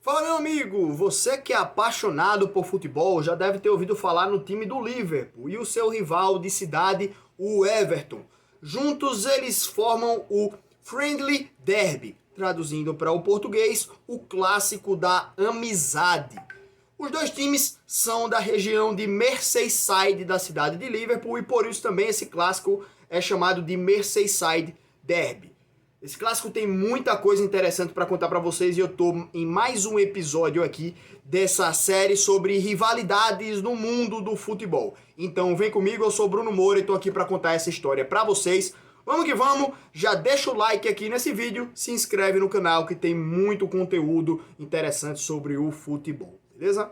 Fala, meu amigo! Você que é apaixonado por futebol já deve ter ouvido falar no time do Liverpool e o seu rival de cidade, o Everton. Juntos eles formam o Friendly Derby, traduzindo para o português, o clássico da amizade. Os dois times são da região de Merseyside da cidade de Liverpool e por isso também esse clássico é chamado de Merseyside Derby. Esse clássico tem muita coisa interessante para contar para vocês e eu tô em mais um episódio aqui dessa série sobre rivalidades no mundo do futebol. Então vem comigo, eu sou Bruno Moura e tô aqui para contar essa história para vocês. Vamos que vamos, já deixa o like aqui nesse vídeo, se inscreve no canal que tem muito conteúdo interessante sobre o futebol, beleza?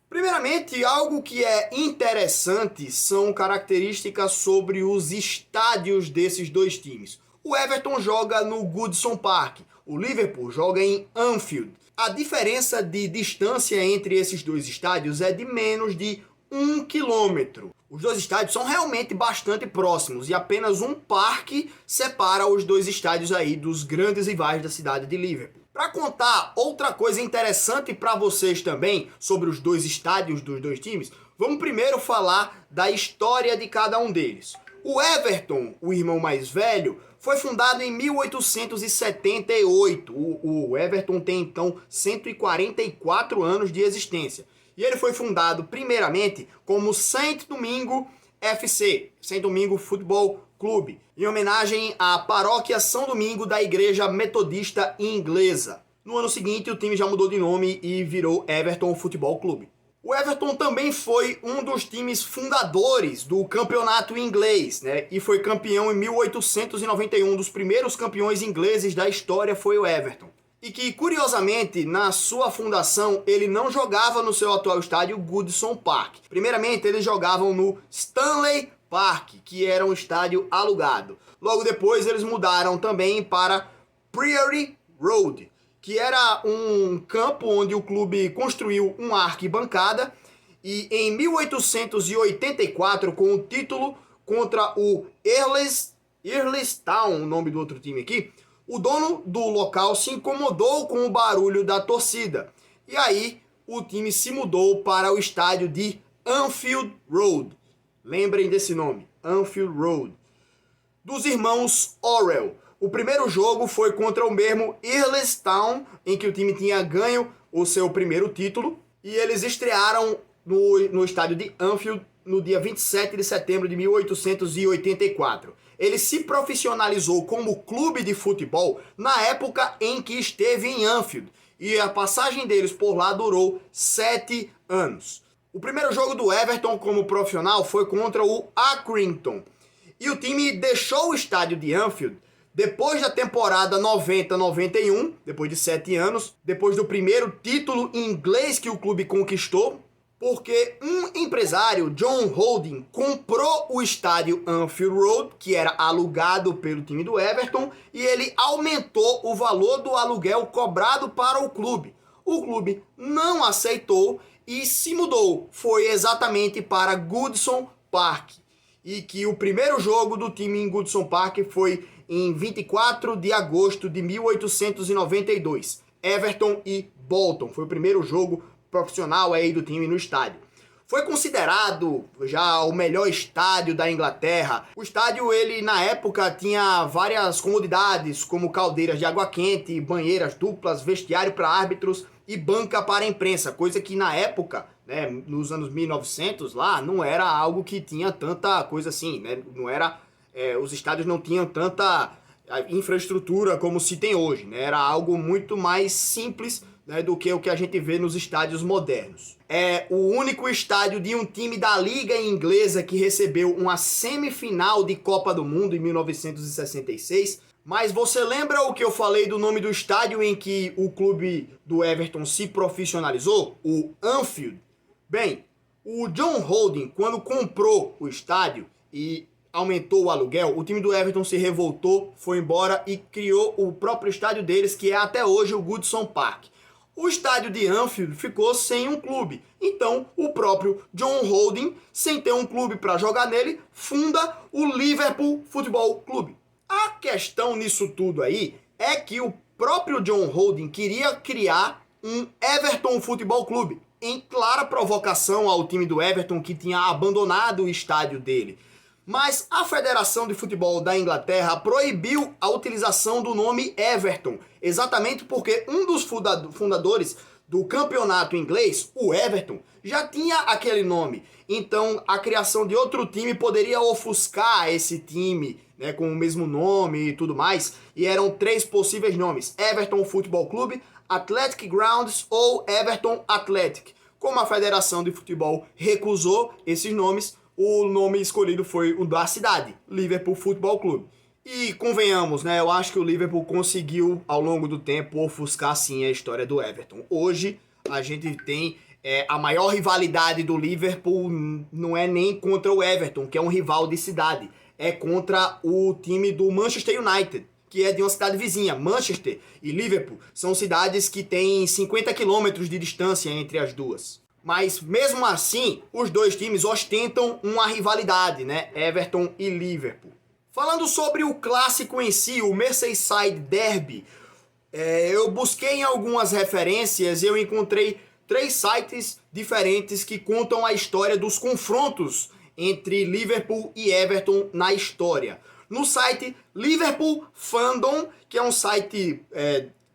Primeiramente, algo que é interessante são características sobre os estádios desses dois times. O Everton joga no Goodison Park, o Liverpool joga em Anfield. A diferença de distância entre esses dois estádios é de menos de 1 quilômetro. Os dois estádios são realmente bastante próximos e apenas um parque separa os dois estádios aí dos grandes rivais da cidade de Liverpool. Para contar outra coisa interessante para vocês também sobre os dois estádios dos dois times, vamos primeiro falar da história de cada um deles. O Everton, o irmão mais velho, foi fundado em 1878. O Everton tem então 144 anos de existência. E ele foi fundado primeiramente como Saint Domingo FC, Saint Domingo Football Club, em homenagem à paróquia São Domingo da Igreja Metodista Inglesa. No ano seguinte, o time já mudou de nome e virou Everton Football Club. O Everton também foi um dos times fundadores do campeonato inglês, né? E foi campeão em 1891. Um dos primeiros campeões ingleses da história foi o Everton. E que, curiosamente, na sua fundação, ele não jogava no seu atual estádio Goodison Park. Primeiramente, eles jogavam no Stanley Park, que era um estádio alugado. Logo depois, eles mudaram também para Priory Road, que era um campo onde o clube construiu uma arquibancada, e em 1884, com o título contra o Earlestown, o nome do outro time aqui, o dono do local se incomodou com o barulho da torcida, e aí o time se mudou para o estádio de Anfield Road. Lembrem desse nome, Anfield Road, dos irmãos Orrell. O primeiro jogo foi contra o mesmo Earlestown, em que o time tinha ganho o seu primeiro título, e eles estrearam no estádio de Anfield no dia 27 de setembro de 1884. Ele se profissionalizou como clube de futebol na época em que esteve em Anfield, e a passagem deles por lá durou 7 anos. O primeiro jogo do Everton como profissional foi contra o Accrington, e o time deixou o estádio de Anfield depois da temporada 90-91, depois de 7 anos, depois do primeiro título inglês que o clube conquistou, porque um empresário, John Holding, comprou o estádio Anfield Road, que era alugado pelo time do Everton, e ele aumentou o valor do aluguel cobrado para o clube. O clube não aceitou e se mudou. Foi exatamente para Goodison Park. E que o primeiro jogo do time em Goodison Park foi em 24 de agosto de 1892. Everton e Bolton. Foi o primeiro jogo profissional aí do time no estádio. Foi considerado já o melhor estádio da Inglaterra. O estádio, ele na época tinha várias comodidades, como caldeiras de água quente, banheiras duplas, vestiário para árbitros e banca para a imprensa, coisa que na época, né, nos anos 1900 lá, não era algo que tinha tanta coisa assim, né? Não era, os estádios não tinham tanta infraestrutura como se tem hoje, né? Era algo muito mais simples, né, do que o que a gente vê nos estádios modernos. É o único estádio de um time da Liga Inglesa que recebeu uma semifinal de Copa do Mundo em 1966. Mas você lembra o que eu falei do nome do estádio em que o clube do Everton se profissionalizou? O Anfield. Bem, o John Holding, quando comprou o estádio e aumentou o aluguel, o time do Everton se revoltou, foi embora e criou o próprio estádio deles, que é até hoje o Goodison Park. O estádio de Anfield ficou sem um clube. Então, o próprio John Holding, sem ter um clube para jogar nele, funda o Liverpool Football Club. A questão nisso tudo aí é que o próprio John Holding queria criar um Everton Futebol Clube, em clara provocação ao time do Everton, que tinha abandonado o estádio dele. Mas a Federação de Futebol da Inglaterra proibiu a utilização do nome Everton, exatamente porque um dos fundadores do campeonato inglês, o Everton, já tinha aquele nome. Então a criação de outro time poderia ofuscar esse time, né, com o mesmo nome e tudo mais. E eram 3 possíveis nomes: Everton Futebol Clube, Athletic Grounds ou Everton Athletic. Como a Federação de Futebol recusou esses nomes, o nome escolhido foi o da cidade, Liverpool Futebol Clube. E convenhamos, né? Eu acho que o Liverpool conseguiu, ao longo do tempo, ofuscar sim a história do Everton. Hoje, a gente tem a maior rivalidade do Liverpool, não é nem contra o Everton, que é um rival de cidade. É contra o time do Manchester United, que é de uma cidade vizinha. Manchester e Liverpool são cidades que têm 50 quilômetros de distância entre as duas. Mas mesmo assim, os dois times ostentam uma rivalidade, né? Everton e Liverpool. Falando sobre o clássico em si, o Merseyside Derby, eu busquei em algumas referências e eu encontrei 3 sites diferentes que contam a história dos confrontos entre Liverpool e Everton na história. No site Liverpool Fandom, que é um site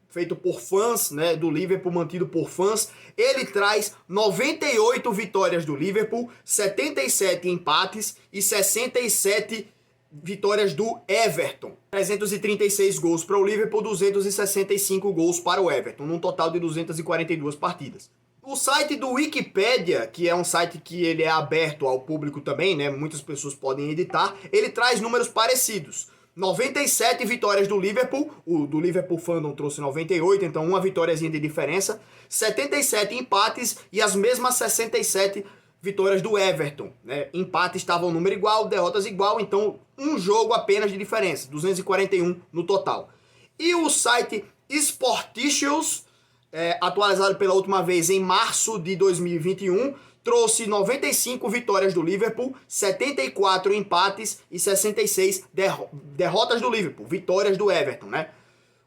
feito por fãs, né, do Liverpool, mantido por fãs, ele traz 98 vitórias do Liverpool, 77 empates e 67 vitórias do Everton. 336 gols para o Liverpool, 265 gols para o Everton, num total de 242 partidas. O site do Wikipedia, que é um site que ele é aberto ao público também, né? Muitas pessoas podem editar, ele traz números parecidos. 97 vitórias do Liverpool, o do Liverpool Fandom trouxe 98, então uma vitóriazinha de diferença. 77 empates e as mesmas 67 vitórias do Everton, né? Empates estavam número igual, derrotas igual, então um jogo apenas de diferença, 241 no total. E o site Sporticious, atualizado pela última vez em março de 2021, trouxe 95 vitórias do Liverpool, 74 empates e 66 derrotas do Liverpool, vitórias do Everton, né?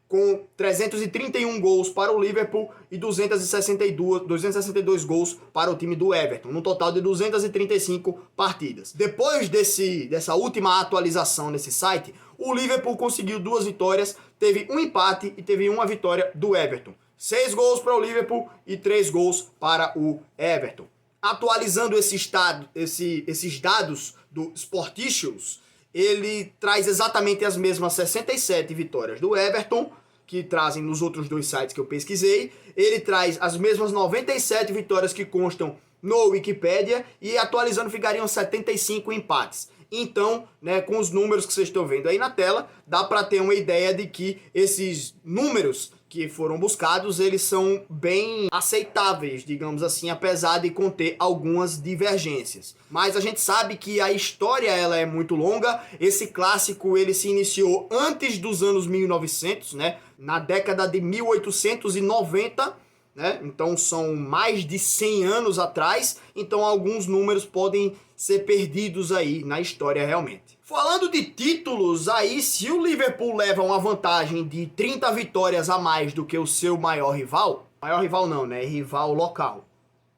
Com 331 gols para o Liverpool e 262 gols para o time do Everton, no total de 235 partidas. Depois dessa última atualização nesse site, o Liverpool conseguiu 2 vitórias, teve um empate e teve uma vitória do Everton. 6 gols para o Liverpool e 3 gols para o Everton. Atualizando esses dados do Sporticious, ele traz exatamente as mesmas 67 vitórias do Everton, que trazem nos outros 2 sites que eu pesquisei. Ele traz as mesmas 97 vitórias que constam no Wikipedia e atualizando ficariam 75 empates. Então, né, com os números que vocês estão vendo aí na tela, dá para ter uma ideia de que esses números que foram buscados, eles são bem aceitáveis, digamos assim, apesar de conter algumas divergências. Mas a gente sabe que a história ela é muito longa. Esse clássico ele se iniciou antes dos anos 1900, né? Na década de 1890, né? Então são mais de 100 anos atrás, então alguns números podem ser perdidos aí na história realmente. Falando de títulos, aí se o Liverpool leva uma vantagem de 30 vitórias a mais do que o seu maior rival não, né? Rival local,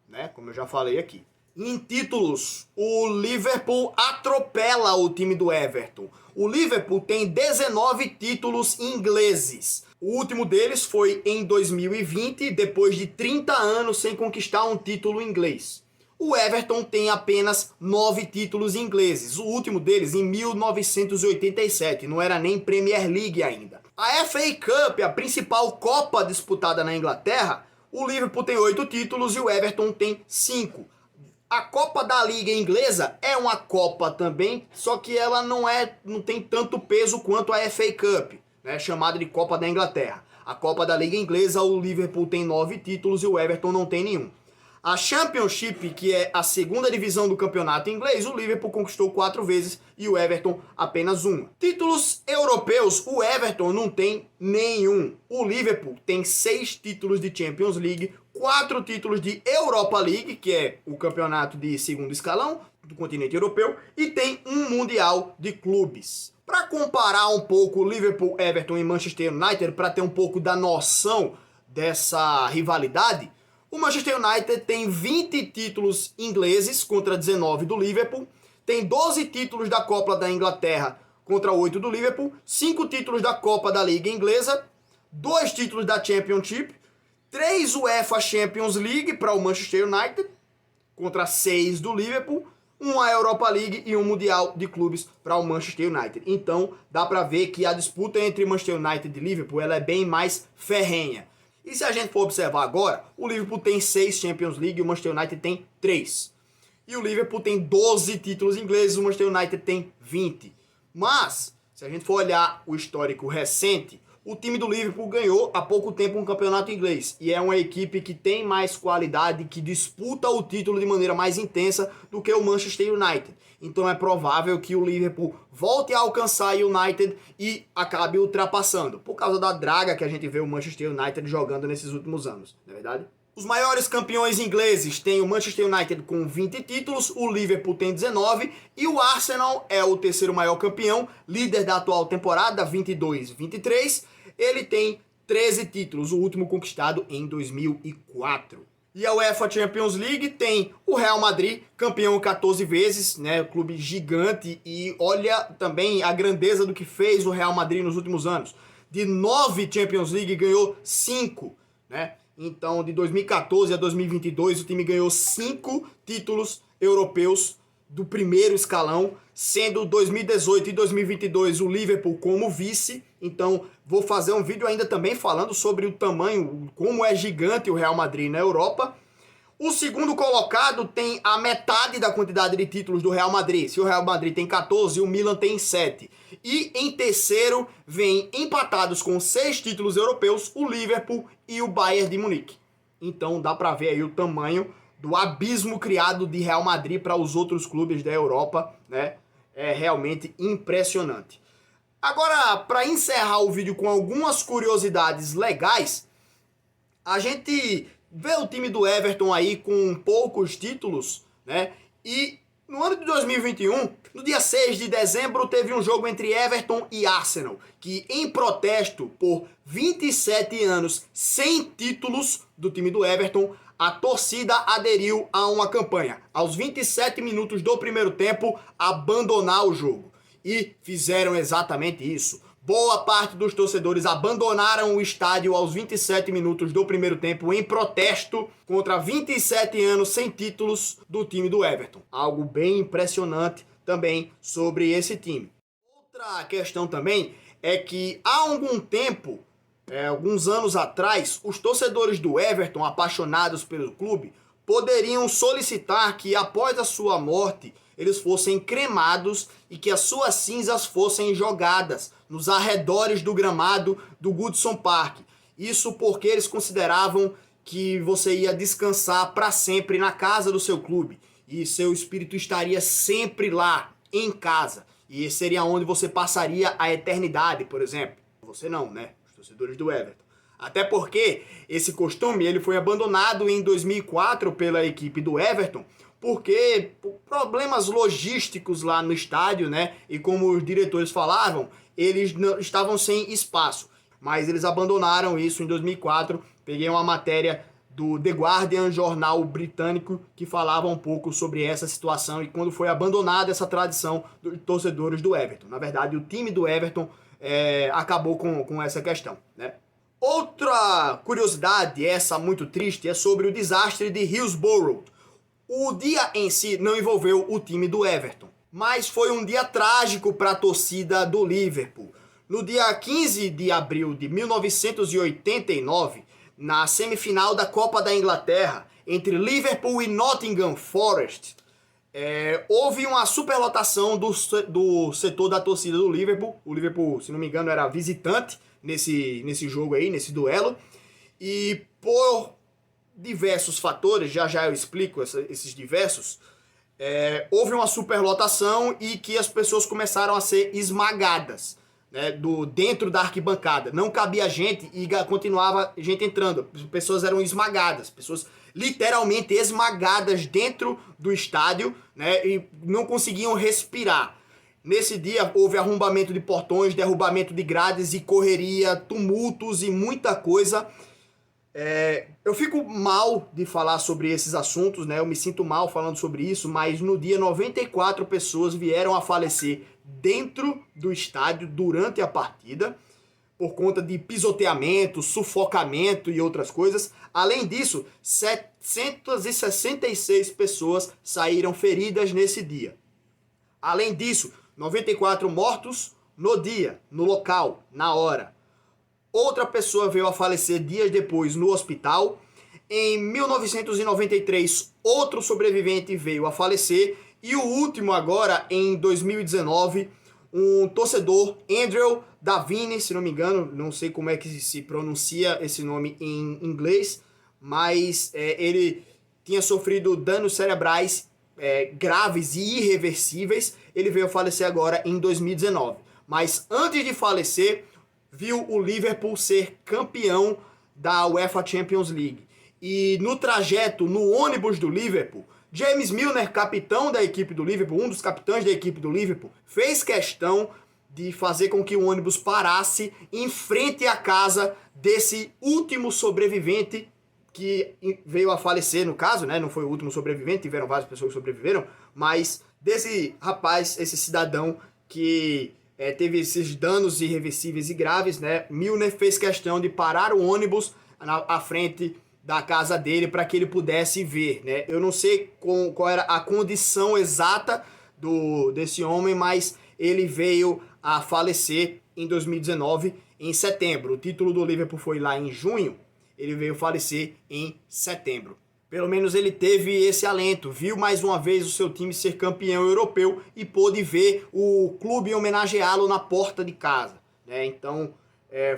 né? Como eu já falei aqui. Em títulos, o Liverpool atropela o time do Everton. O Liverpool tem 19 títulos ingleses. O último deles foi em 2020, depois de 30 anos sem conquistar um título inglês. O Everton tem apenas 9 títulos ingleses, o último deles em 1987, não era nem Premier League ainda. A FA Cup, a principal Copa disputada na Inglaterra, o Liverpool tem 8 títulos e o Everton tem 5. A Copa da Liga Inglesa é uma Copa também, só que ela não tem tanto peso quanto a FA Cup, né, chamada de Copa da Inglaterra. A Copa da Liga Inglesa, o Liverpool tem 9 títulos e o Everton não tem nenhum. A Championship, que é a segunda divisão do campeonato inglês, o Liverpool conquistou 4 vezes e o Everton apenas uma. Títulos europeus, o Everton não tem nenhum. O Liverpool tem 6 títulos de Champions League, 4 títulos de Europa League, que é o campeonato de segundo escalão do continente europeu, e tem um Mundial de Clubes. Para comparar um pouco Liverpool, Everton e Manchester United, para ter um pouco da noção dessa rivalidade, o Manchester United tem 20 títulos ingleses contra 19 do Liverpool, tem 12 títulos da Copa da Inglaterra contra 8 do Liverpool, 5 títulos da Copa da Liga Inglesa, 2 títulos da Championship, 3 UEFA Champions League para o Manchester United contra 6 do Liverpool, uma Europa League e um Mundial de Clubes para o Manchester United. Então dá para ver que a disputa entre Manchester United e Liverpool ela é bem mais ferrenha. E se a gente for observar agora, o Liverpool tem 6 Champions League e o Manchester United tem 3. E o Liverpool tem 12 títulos ingleses, o Manchester United tem 20. Mas, se a gente for olhar o histórico recente, o time do Liverpool ganhou há pouco tempo um campeonato inglês. E é uma equipe que tem mais qualidade, que disputa o título de maneira mais intensa do que o Manchester United. Então é provável que o Liverpool volte a alcançar o United e acabe ultrapassando. Por causa da draga que a gente vê o Manchester United jogando nesses últimos anos, não é verdade? Os maiores campeões ingleses têm o Manchester United com 20 títulos, o Liverpool tem 19 e o Arsenal é o terceiro maior campeão, líder da atual temporada, 22-23. Ele tem 13 títulos, o último conquistado em 2004. E a UEFA Champions League tem o Real Madrid, campeão 14 vezes, né, clube gigante, e olha também a grandeza do que fez o Real Madrid nos últimos anos. De 9 Champions League ganhou 5, né? Então, de 2014 a 2022, o time ganhou 5 títulos europeus do primeiro escalão, sendo 2018 e 2022 o Liverpool como vice. Então, vou fazer um vídeo ainda também falando sobre o tamanho, como é gigante o Real Madrid na Europa. O segundo colocado tem a metade da quantidade de títulos do Real Madrid. Se o Real Madrid tem 14, o Milan tem 7. E em terceiro vem empatados com 6 títulos europeus, o Liverpool e o Bayern de Munique. Então dá para ver aí o tamanho do abismo criado de Real Madrid para os outros clubes da Europa, né? É realmente impressionante. Agora, para encerrar o vídeo com algumas curiosidades legais, a gente vê o time do Everton aí com poucos títulos, né? E no ano de 2021, no dia 6 de dezembro, teve um jogo entre Everton e Arsenal, que em protesto por 27 anos sem títulos do time do Everton, a torcida aderiu a uma campanha, aos 27 minutos do primeiro tempo, abandonar o jogo. E fizeram exatamente isso. Boa parte dos torcedores abandonaram o estádio aos 27 minutos do primeiro tempo em protesto contra 27 anos sem títulos do time do Everton. Algo bem impressionante também sobre esse time. Outra questão também é que há algum tempo, alguns anos atrás, os torcedores do Everton, apaixonados pelo clube, poderiam solicitar que após a sua morte eles fossem cremados e que as suas cinzas fossem jogadas nos arredores do gramado do Goodison Park. Isso porque eles consideravam que você ia descansar para sempre na casa do seu clube e seu espírito estaria sempre lá, em casa. E seria onde você passaria a eternidade, por exemplo. Você não, né? Os torcedores do Everton. Até porque esse costume ele foi abandonado em 2004 pela equipe do Everton, porque por problemas logísticos lá no estádio, né? E como os diretores falavam, eles não, estavam sem espaço. Mas eles abandonaram isso em 2004. Peguei uma matéria do The Guardian, jornal britânico, que falava um pouco sobre essa situação e quando foi abandonada essa tradição dos torcedores do Everton. Na verdade, o time do Everton acabou com essa questão, né? Outra curiosidade, essa muito triste, é sobre o desastre de Hillsborough. O dia em si não envolveu o time do Everton, mas foi um dia trágico para a torcida do Liverpool. No dia 15 de abril de 1989, na semifinal da Copa da Inglaterra, entre Liverpool e Nottingham Forest, houve uma superlotação do setor da torcida do Liverpool. O Liverpool, se não me engano, era visitante nesse jogo aí, nesse duelo. E por diversos fatores, já eu explico esses diversos, houve uma superlotação e que as pessoas começaram a ser esmagadas, né, dentro da arquibancada. Não cabia gente e continuava gente entrando. Pessoas eram esmagadas, pessoas literalmente esmagadas dentro do estádio, né, e não conseguiam respirar. Nesse dia houve arrombamento de portões, derrubamento de grades e correria, tumultos e muita coisa. Eu fico mal de falar sobre esses assuntos, né? Eu me sinto mal falando sobre isso, mas no dia 94 pessoas vieram a falecer dentro do estádio durante a partida, por conta de pisoteamento, sufocamento e outras coisas. Além disso, 766 pessoas saíram feridas nesse dia. Além disso, 94 mortos no dia, no local, na hora. Outra pessoa veio a falecer dias depois no hospital. Em 1993, outro sobrevivente veio a falecer. E o último agora, em 2019, um torcedor, Andrew Davine, se não me engano, não sei como é que se pronuncia esse nome em inglês, mas ele tinha sofrido danos cerebrais graves e irreversíveis. Ele veio a falecer agora em 2019. Mas antes de falecer, viu o Liverpool ser campeão da UEFA Champions League. E no trajeto, no ônibus do Liverpool, James Milner, capitão da equipe do Liverpool, um dos capitães da equipe do Liverpool, fez questão de fazer com que o ônibus parasse em frente à casa desse último sobrevivente que veio a falecer, no caso, né? Não foi o último sobrevivente, tiveram várias pessoas que sobreviveram, mas desse rapaz, esse cidadão que teve esses danos irreversíveis e graves, né? Milner fez questão de parar o ônibus à frente da casa dele para que ele pudesse ver, né? Eu não sei qual era a condição exata desse homem, mas ele veio a falecer em 2019, em setembro. O título do Liverpool foi lá em junho, ele veio falecer em setembro. Pelo menos ele teve esse alento, viu mais uma vez o seu time ser campeão europeu e pôde ver o clube homenageá-lo na porta de casa, né? Então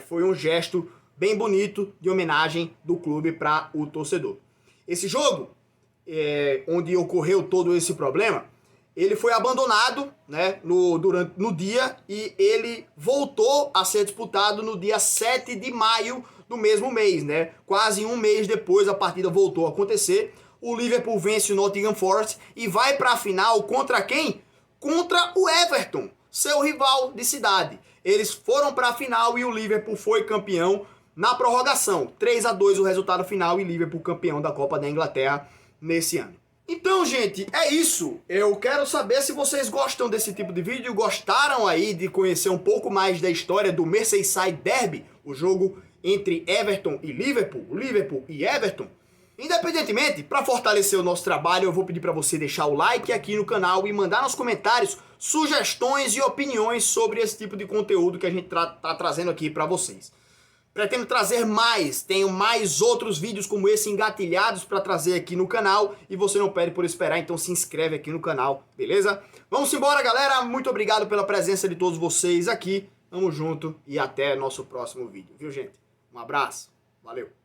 foi um gesto bem bonito de homenagem do clube para o torcedor. Esse jogo, onde ocorreu todo esse problema, ele foi abandonado, né, no dia, e ele voltou a ser disputado no dia 7 de maio do mesmo mês, né? Quase um mês depois a partida voltou a acontecer. O Liverpool vence o Nottingham Forest e vai para a final contra quem? Contra o Everton, seu rival de cidade. Eles foram para a final e o Liverpool foi campeão na prorrogação. 3-2 o resultado final e Liverpool campeão da Copa da Inglaterra nesse ano. Então, gente, é isso. Eu quero saber se vocês gostam desse tipo de vídeo, gostaram aí de conhecer um pouco mais da história do Merseyside Derby, o jogo entre Everton e Liverpool e Everton. Independentemente, para fortalecer o nosso trabalho, eu vou pedir para você deixar o like aqui no canal e mandar nos comentários sugestões e opiniões sobre esse tipo de conteúdo que a gente tá trazendo aqui para vocês. Pretendo trazer mais, tenho mais outros vídeos como esse engatilhados para trazer aqui no canal e você não perde por esperar, então se inscreve aqui no canal, beleza? Vamos embora, galera, muito obrigado pela presença de todos vocês aqui, tamo junto e até nosso próximo vídeo, viu, gente? Um abraço, valeu!